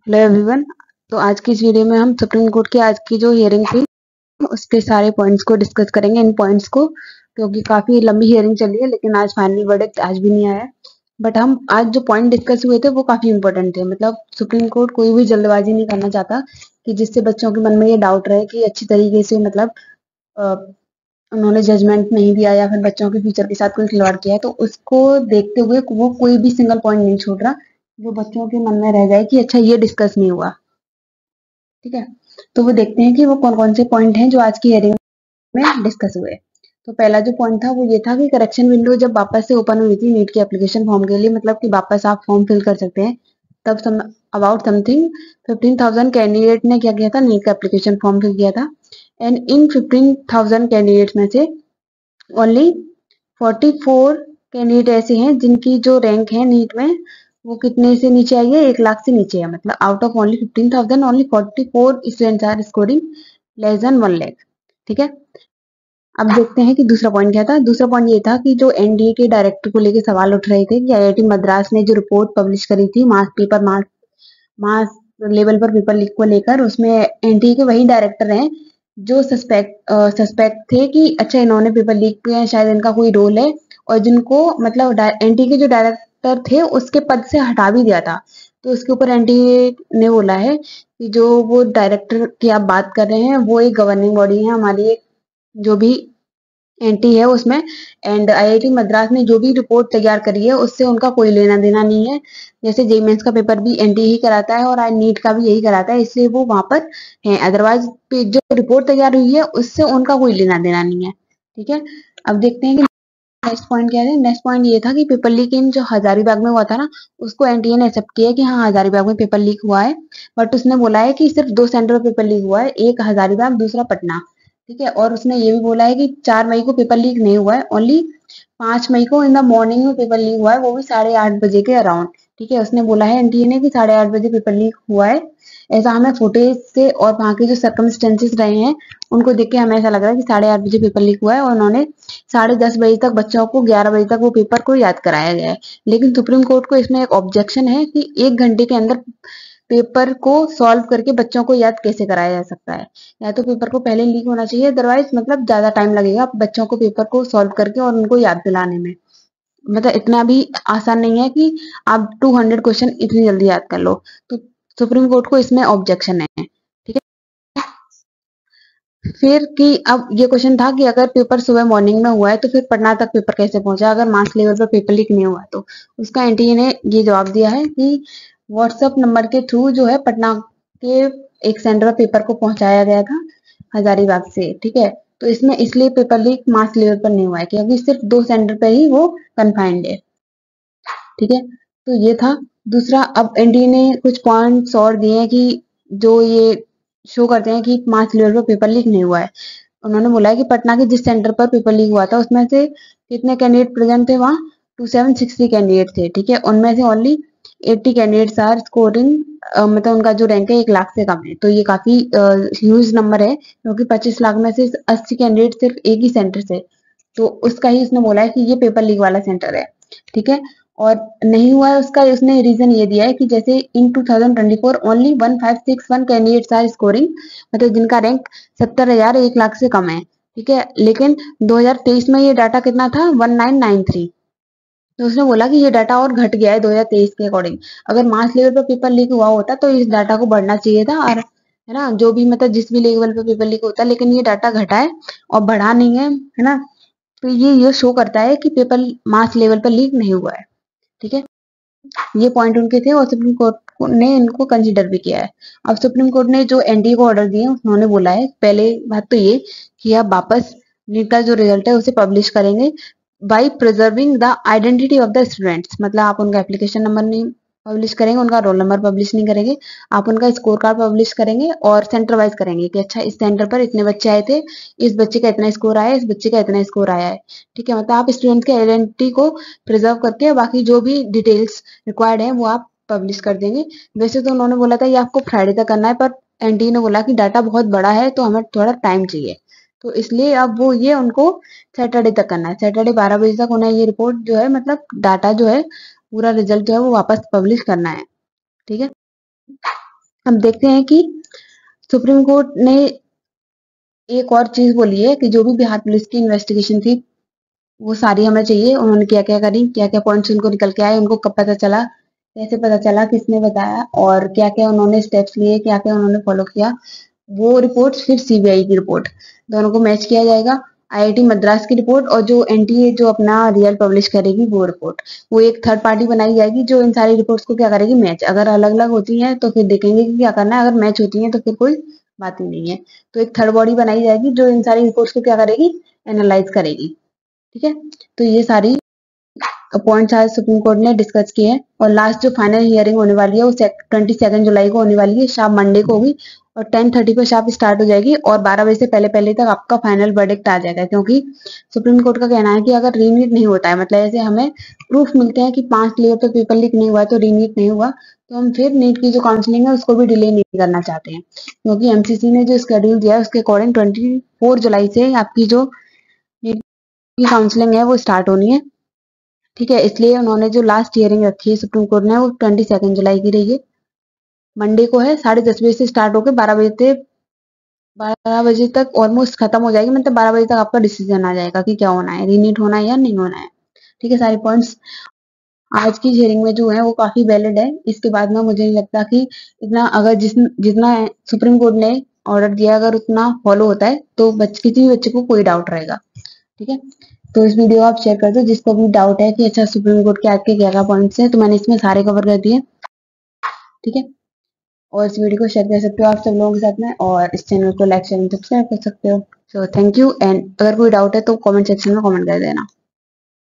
Hello everyone. तो आज की इस वीडियो में हम सुप्रीम कोर्ट की आज की जो हियरिंग थी उसके सारे पॉइंट्स को डिस्कस करेंगे। इन पॉइंट्स को, क्योंकि काफी लंबी हियरिंग चली है लेकिन आज फाइनल वर्डिक्ट आज भी नहीं आया। बट हम आज जो पॉइंट डिस्कस हुए थे वो काफी इंपॉर्टेंट थे। मतलब सुप्रीम कोर्ट कोई भी जल्दबाजी नहीं करना चाहता कि जिससे बच्चों के मन में ये डाउट रहे कि अच्छी तरीके से मतलब अ, उन्होंने जजमेंट नहीं दिया या फिर बच्चों के फ्यूचर के साथ कोई खिलवाड़ किया है। तो उसको देखते हुए वो कोई भी सिंगल पॉइंट नहीं छोड़ रहा जो बच्चों के मन में रह जाए कि अच्छा ये डिस्कस नहीं हुआ। ठीक है, तो वो देखते हैं कि वो कौन कौन से पॉइंट हैं जो आज की हियरिंग में डिस्कस हुए। तो पहला जो पॉइंट था वो ये था कि करेक्शन विंडो जब वापस से ओपन हुई थी नीट के एप्लीकेशन फॉर्म के लिए, मतलब कि वापस आप फॉर्म फिल कर सकते हैं, तब अबाउट समथिंग 15,000 कैंडिडेट ने क्या किया था, नीट का एप्लीकेशन फॉर्म फिल किया था। एंड इन 15,000 कैंडिडेट्स में से ओनली 44 कैंडिडेट ऐसे हैं जिनकी जो रैंक है नीट में वो कितने से नीचे आई है, 1 लाख से नीचे है। मतलब out of only 15,000 only 44 students are scoring less than 1 lakh. ठीक है, अब देखते हैं कि दूसरा पॉइंट क्या था। दूसरा पॉइंट ये था कि जो एनडीए के डायरेक्टर को लेकर सवाल उठ रहे थे कि आईआईटी मद्रास ने जो रिपोर्ट पब्लिश करी थी मास लेवल पर पेपर लीक को लेकर, उसमें एनडीए के वही डायरेक्टर हैं जो सस्पेक्ट थे कि अच्छा इन्होंने पेपर लीक किया है, शायद इनका कोई रोल है, और जिनको मतलब एनडीए के जो डायरेक्टर थे उसके पद से हटा भी दिया था। तो उसके ऊपर एनडीए ने बोला है कि जो वो डायरेक्टर की आप बात कर रहे हैं वो एक गवर्निंग बॉडी है हमारी, एक जो भी एनटी है उसमें, एंड आईआईटी मद्रास ने जो भी रिपोर्ट तैयार करी है उससे उनका कोई लेना देना नहीं है। जैसे जेई मेंस का पेपर भी एनटी ही कराता है और आज नीट का भी यही कराता है, इसलिए वो वहां पर है। अदरवाइज जो रिपोर्ट तैयार हुई है उससे उनका कोई लेना देना नहीं है। ठीक है, अब देखते हैं कि नेक्स्ट पॉइंट क्या है। नेक्स्ट पॉइंट ये था कि पेपर लीक इन जो हजारीबाग में हुआ था ना, उसको एनटीए ने एक्सेप्ट किया कि हाँ हजारीबाग में पेपर लीक हुआ है। बट उसने बोला है कि सिर्फ 2 सेंटर पर पेपर लीक हुआ है, एक हजारीबाग दूसरा पटना। ठीक है, और उसने ये भी बोला है कि 4 मई को पेपर लीक नहीं हुआ है, ओनली 5 मई को इन द मॉर्निंग में पेपर लीक हुआ है, वो भी 8:30 बजे के अराउंड। ठीक है, उसने बोला है एनटीए ने कि 8:30 बजे पेपर लीक हुआ है। ऐसा हमें फुटेज से और वहाँ के जो सर्कमस्टेंसेस रहे हैं उनको देख के हमें ऐसा लग रहा है कि 8:30 बजे पेपर लीक हुआ है, और उन्होंने 10:30 बजे तक बच्चों को 11 बजे तक वो पेपर को याद कराया गया है। लेकिन सुप्रीम कोर्ट को इसमें एक ऑब्जेक्शन है कि 1 घंटे के अंदर पेपर को सॉल्व करके बच्चों को याद कैसे कराया जा सकता है। या तो पेपर को पहले लीक होना चाहिए, अदरवाइज मतलब ज्यादा टाइम लगेगा बच्चों को पेपर को सॉल्व करके और उनको याद दिलाने में। मतलब इतना भी आसान नहीं है कि आप 200 क्वेश्चन इतनी जल्दी याद कर लो। तो सुप्रीम कोर्ट को इसमें ऑब्जेक्शन है। ठीक है, फिर कि अब ये क्वेश्चन था कि अगर पेपर सुबह मॉर्निंग में हुआ है तो फिर पटना तक पेपर कैसे पहुंचा, अगर मास लेवल पर पेपर लीक नहीं हुआ तो। उसका एनटीए ने ये जवाब दिया है कि व्हाट्सएप नंबर के थ्रू जो है पटना के एक सेंटर पर पेपर को पहुंचाया गया था हजारीबाग से। ठीक है, तो इसमें इसलिए पेपर लीक मास लेवल पर नहीं हुआ है क्योंकि सिर्फ 2 सेंटर पर ही वो कन्फाइंड है। ठीक है, तो ये था दूसरा। अब एनडीए ने कुछ पॉइंट्स और दिए हैं कि जो ये शो करते हैं कि मास लेवल पर पेपर लीक नहीं हुआ है। उन्होंने बोला है कि पटना के जिस सेंटर पर पेपर लीक हुआ था उसमें से कितने कैंडिडेट प्रेजेंट थे, वहां 2760 कैंडिडेट थे। ठीक है, उनमें से ओनली 80 कैंडिडेट्स आर स्कोरिंग, मतलब उनका जो रैंक है 1 लाख से कम है। तो ये काफी ह्यूज नंबर है क्योंकि 25 लाख में से 80 कैंडिडेट सिर्फ एक ही सेंटर से, तो उसका ही उसने बोला है कि ये पेपर लीक वाला सेंटर है। ठीक है, और नहीं हुआ है उसका उसने रीजन ये दिया है कि जैसे इन 2024 ओनली 1561 कैंडिडेट्स आर स्कोरिंग, मतलब जिनका रैंक 70,000 1 लाख से कम है। ठीक है, लेकिन 2023 में ये डाटा कितना था, 1993। तो उसने बोला कि ये डाटा और घट गया है 2023 के अकॉर्डिंग। अगर मास लेवल पर पेपर लीक हुआ होता तो इस डाटा को बढ़ना चाहिए था, और है ना, जो भी मतलब जिस भी लेवल पर पेपर लीक होता है, लेकिन ये डाटा घटा है और बढ़ा नहीं है ना। तो ये शो करता है कि पेपर मास लेवल पर लीक नहीं हुआ है। ठीक है, ये पॉइंट उनके थे और सुप्रीम कोर्ट ने इनको कंसीडर भी किया है। अब सुप्रीम कोर्ट ने जो एनडीए को ऑर्डर दिए उन्होंने बोला है, पहले बात तो ये कि आप वापस नीट का जो रिजल्ट है उसे पब्लिश करेंगे by preserving the identity of the students. मतलब आप उनका एप्लीकेशन नंबर नहीं पब्लिश करेंगे, उनका रोल नंबर पब्लिश नहीं करेंगे, आप उनका स्कोर कार्ड पब्लिश करेंगे और सेंटर वाइज करेंगे कि अच्छा इस सेंटर पर इतने बच्चे आए थे, इस बच्चे का इतना स्कोर आया है, इस बच्चे का इतना स्कोर आया है। ठीक है, मतलब आप स्टूडेंट की आइडेंटिटी को प्रिजर्व करके बाकी जो भी डिटेल्स रिक्वायर्ड है वो आप पब्लिश कर देंगे। वैसे तो उन्होंने बोला था ये आपको फ्राइडे तक करना है, पर एनटी ने बोला कि डाटा बहुत बड़ा है तो हमें थोड़ा टाइम चाहिए, तो इसलिए अब वो ये उनको सैटरडे तक करना है। सैटरडे 12 बजे तक उन्हें ये रिपोर्ट जो है, मतलब डाटा जो है, पूरा रिजल्ट जो है वो वापस पब्लिश करना है। ठीक है, हम देखते हैं कि सुप्रीम कोर्ट ने एक और चीज बोली है कि जो भी बिहार पुलिस की इन्वेस्टिगेशन थी वो सारी हमें चाहिए। उन्होंने क्या क्या करी, क्या क्या पॉइंट्स उनको निकल के आए, उनको कब पता चला, कैसे पता चला, किसने बताया, और क्या क्या उन्होंने स्टेप्स लिए, क्या क्या उन्होंने फॉलो किया, वो रिपोर्ट फिर सीबीआई की रिपोर्ट दोनों को मैच किया जाएगा। आईआईटी मद्रास की रिपोर्ट और जो एनटीए जो अपना रियल पब्लिश करेगी वो रिपोर्ट, वो एक थर्ड पार्टी बनाई जाएगी जो इन सारी रिपोर्ट्स को क्या करेगी, मैच। अगर अलग अलग होती हैं तो फिर देखेंगे कि क्या करना है, अगर मैच होती हैं तो फिर कोई बात ही नहीं है। तो एक थर्ड बॉडी बनाई जाएगी जो इन सारी रिपोर्ट्स को क्या करेगी, एनालाइज करेगी। ठीक है, तो ये सारी पॉइंट्स आज सुप्रीम कोर्ट ने डिस्कस किए हैं। और लास्ट जो फाइनल हियरिंग होने वाली है वो 22 जुलाई को होने वाली है, शाम मंडे को होगी और 10:30 पे शार्प स्टार्ट हो जाएगी और 12 बजे से पहले पहले तक आपका फाइनल वर्डिक्ट आ जाएगा। क्योंकि सुप्रीम कोर्ट का कहना है कि अगर रीनीट नहीं होता है, मतलब ऐसे हमें प्रूफ मिलते हैं कि 5 लेयर पे पेपर लीक नहीं हुआ तो रीनीट नहीं हुआ, तो हम फिर नीट की जो काउंसलिंग है उसको भी डिले नहीं करना चाहते हैं। क्योंकि एमसीसी ने जो शेड्यूल दिया है उसके अकॉर्डिंग 24 जुलाई से आपकी जो नीट की काउंसलिंग है वो स्टार्ट होनी है। ठीक है, इसलिए उन्होंने जो लास्ट हियरिंग रखी है सुप्रीम कोर्ट ने वो 22 जुलाई की रही है, मंडे को है। 10:30 बजे से स्टार्ट होकर 12 बजे तक ऑलमोस्ट खत्म हो जाएगी। मतलब 12 बजे तक आपका डिसीजन आ जाएगा कि क्या होना है, रीनीट होना है या नहीं होना है। ठीक है, सारे पॉइंट्स आज की हियरिंग में जो है वो काफी वैलिड है। इसके बाद में मुझे नहीं लगता कि इतना, अगर जितना सुप्रीम कोर्ट ने ऑर्डर दिया अगर उतना फॉलो होता है तो किसी भी बच्चे को कोई डाउट रहेगा। ठीक है, तो इस वीडियो आप शेयर कर दो जिसको भी डाउट है कि अच्छा सुप्रीम कोर्ट के आज के क्या क्या पॉइंट्स हैं, तो मैंने इसमें सारे कवर कर दिए। ठीक है, और इस वीडियो को शेयर कर सकते हो आप सब लोगों के साथ में, और इस चैनल को लाइक शेयर सब्सक्राइब कर सकते हो। सो थैंक यू, एंड अगर कोई डाउट है तो कमेंट सेक्शन में कमेंट कर देना।